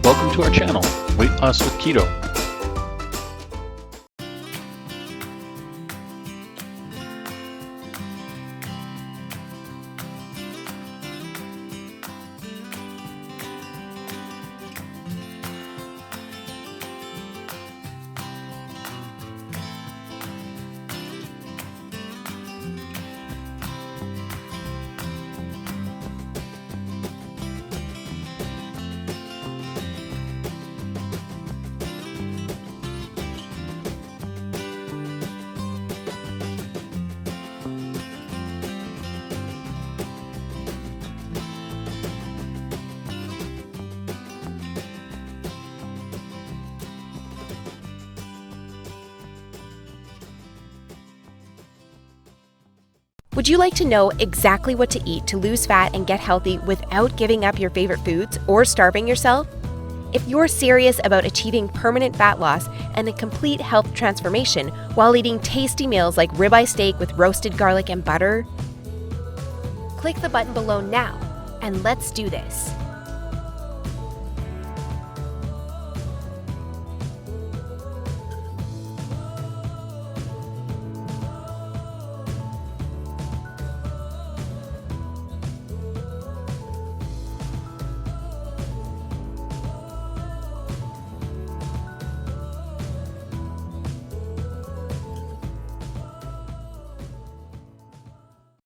Welcome to our channel, Weight Loss with Keto. Would you like to know exactly what to eat to lose fat and get healthy without giving up your favorite foods or starving yourself? If you're serious about achieving permanent fat loss and a complete health transformation while eating tasty meals like ribeye steak with roasted garlic and butter, click the button below now and let's do this.